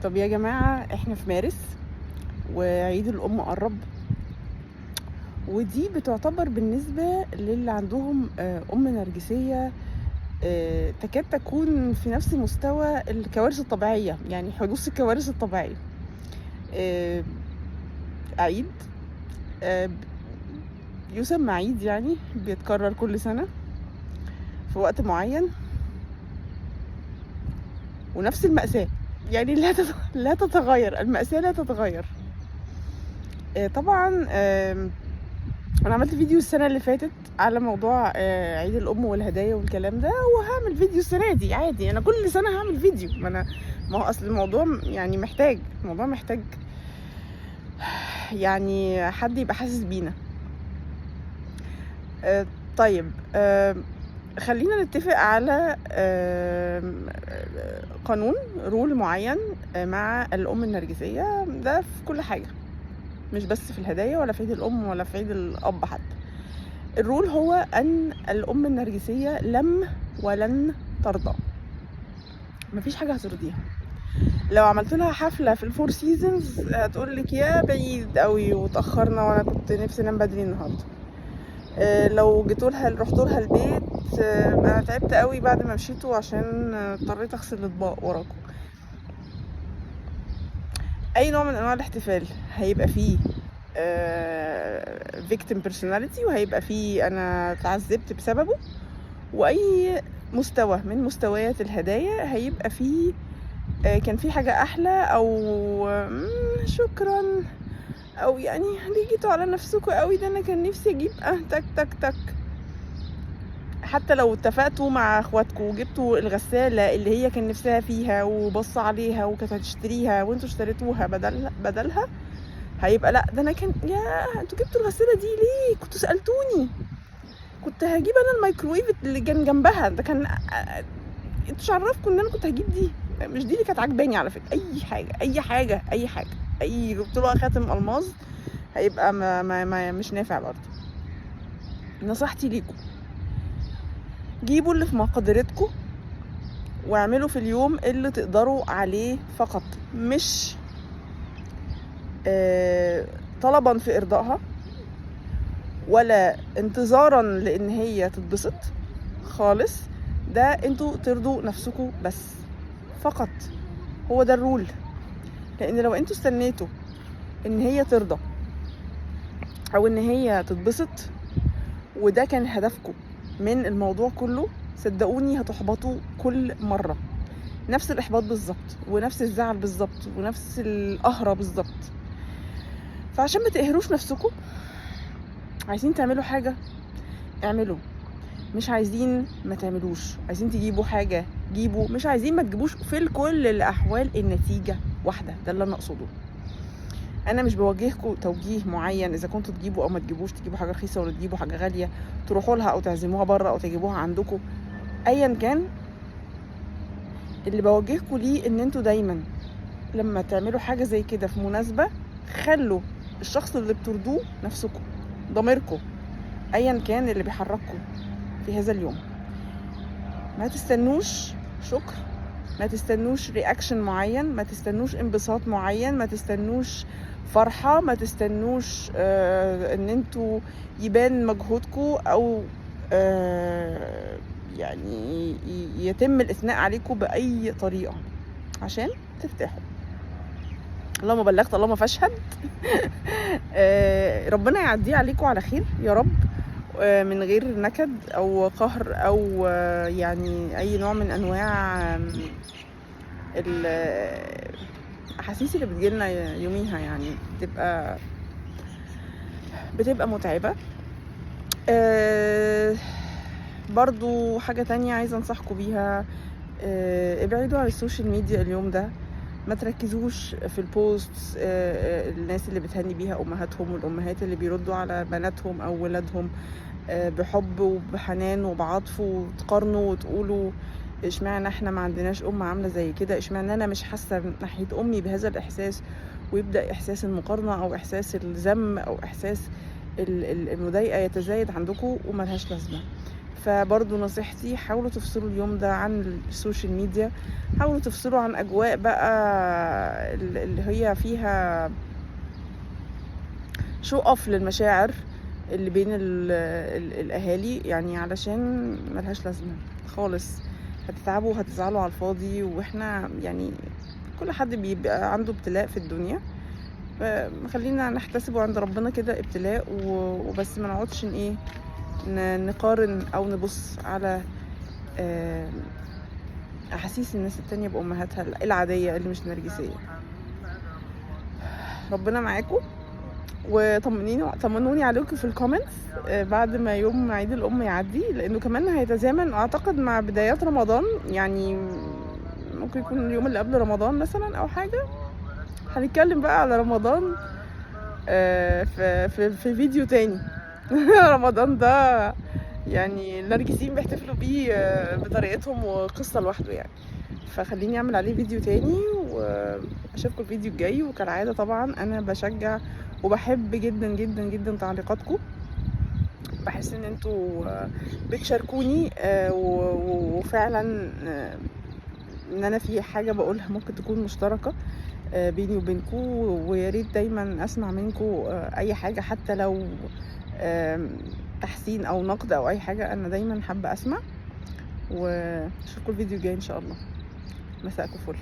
طب يا جماعة احنا في مارس وعيد الأم قرب، ودي بتعتبر بالنسبة للي عندهم أم نرجسية تكاد تكون في نفس مستوى الكوارث الطبيعية، يعني حدوث الكوارث الطبيعية. آه، عيد آه، يسمى عيد، يعني بيتكرر كل سنة في وقت معين، ونفس المأساة يعني لا تتغير المأساة، لا تتغير. طبعا انا عملت فيديو السنه اللي فاتت على موضوع عيد الام والهدايا والكلام ده، وهعمل فيديو السنه دي عادي. انا كل سنه هعمل فيديو، ما هو اصل الموضوع يعني محتاج يعني حد يبقى حاسس بينا. طيب، خلينا نتفق على قانون رول معين مع الام النرجسيه ده في كل حاجه، مش بس في الهدايا ولا في عيد الام ولا في عيد الاب حتى. الرول هو ان الام النرجسيه ولن ترضى. مفيش حاجه هترضيها. لو عملت لها حفله في الفور سيزونز هتقول لك يا بعيد قوي وتاخرنا وانا كنت نفسي انام بدري النهارده. لو رحت لها البيت، انا تعبت قوي بعد ما مشيتوا عشان اضطريت اغسل الاطباق وراكم. اي نوع من انواع الاحتفال هيبقى فيه victim personality، وهيبقى فيه انا اتعذبت بسببه. واي مستوى من مستويات الهدايا هيبقى فيه كان في حاجة احلى، او شكرا، او يعني ليه جيتوا على نفسكوا قوي، ده انا كان نفسي اجيب تك تك تك. حتى لو اتفقتوا مع اخواتكوا وجبتوا الغسالة اللي هي كان نفسها فيها وبص عليها وكانت هتشتريها وانتوا اشتريتوها بدلها، هيبقى لا ده انا كان يا انتوا جبتوا الغسالة دي ليه، كنتوا سألتوني، كنت هجيب انا الميكروويف اللي كان جنبها، ده كان انتوا عرفكم ان انا كنت هجيب دي، مش دي اللي كانت عجباني على فكره. اي جبت له خاتم الماظ هيبقى مش نافع برضه. نصيحتي ليكم، جيبوا اللي في مقدرتكم واعملوا في اليوم اللي تقدروا عليه فقط، مش طلبا في ارضائها ولا انتظارا لان هي تتبسط خالص. ده انتوا ترضوا نفسكم بس فقط، هو ده الرول. لان لو انتوا استنيتوا ان هي ترضى او ان هي تتبسط وده كان هدفكم من الموضوع كله، صدقوني هتحبطوا كل مرة، نفس الاحباط بالظبط ونفس الزعل بالظبط ونفس القهرة بالظبط. فعشان ما تقهروش نفسكم، عايزين تعملوا حاجة اعملوا، مش عايزين ما تعملوش. عايزين تجيبوا حاجة جيبوا، مش عايزين ما تجيبوش. في كل الاحوال النتيجة واحدة، ده اللي انا اقصده. انا مش بوجهكم توجيه معين اذا كنتوا تجيبوا او ما تجيبوش، تجيبوا حاجه رخيصه ولا تجيبوا حاجه غاليه، تروحوا لها او تعزموها بره او تجيبوها عندكم، ايا كان. اللي بوجهكم ليه ان انتوا دايما لما تعملوا حاجه زي كده في مناسبه، خلوا الشخص اللي بترضوه نفسكم، ضميركم، ايا كان اللي بيحرككم في هذا اليوم. ما تستنوش شكر، ما تستنوش رياكشن معين، ما تستنوش انبساط معين، ما تستنوش فرحة، ما تستنوش ان انتوا يبان مجهودكم او يعني يتم الاثناء عليكم باي طريقة عشان ترتاحوا. اللهم بلغت اللهم فاشهد. ربنا يعديه عليكم على خير يا رب، من غير نكد او قهر او يعني اي نوع من انواع الاحاسيس اللي بتجيلنا يوميها، يعني بتبقى متعبة. برضو حاجة تانية عايزة انصحكم بيها، ابعدوا عن السوشيال ميديا اليوم ده. ما تركزوش في البوستس الناس اللي بتهني بيها امهاتهم، والامهات اللي بيردوا على بناتهم او ولادهم بحب وبحنان وبعطف، وتقارنوا وتقولوا اشمعنى احنا ما عندناش ام عامله زي كده، اشمعنى انا مش حاسه من ناحيه امي بهذا الاحساس، ويبدا احساس المقارنه او احساس الذم او احساس المضايقه يتزايد عندكم وملهاش لازمه. فبرضو نصيحتي حاولوا تفصلوا اليوم ده عن السوشيال ميديا، حاولوا تفصلوا عن اجواء بقى اللي هي فيها شو اوف للمشاعر اللي بين الاهالي، يعني علشان ملهاش لازمه خالص. هتتعبوا وهتزعلوا على الفاضي، واحنا يعني كل حد بيبقى عنده ابتلاء في الدنيا، خلينا نحتسبه عند ربنا كده ابتلاء وبس. ما نقعدش نقارن او نبص على احاسيس الناس التانية بامهاتها العادية اللي مش نرجسية. ربنا معاكم، وطمنوني عليكم في الكومنتس بعد ما يوم عيد الام يعدي، لانه كمان هيتزامن اعتقد مع بدايات رمضان، يعني ممكن يكون اليوم اللي قبل رمضان مثلا او حاجة. هنتكلم بقى على رمضان في فيديو تاني. رمضان ده يعني النرجسيين بيحتفلوا بيه بطريقتهم وقصة لوحده يعني، فخليني اعمل عليه فيديو تاني واشوفكم الفيديو الجاي. وكالعادة طبعا انا بشجع وبحب جدا جدا جدا تعليقاتكم، بحس ان انتوا بتشاركوني وفعلا ان انا في حاجة بقولها ممكن تكون مشتركة بيني وبينكم، ويا ريت دايما اسمع منكم اي حاجة، حتى لو تحسين او نقد او اي حاجة، انا دايما حابة اسمع. واشوفكم الفيديو الجاي ان شاء الله. مساءكم فل.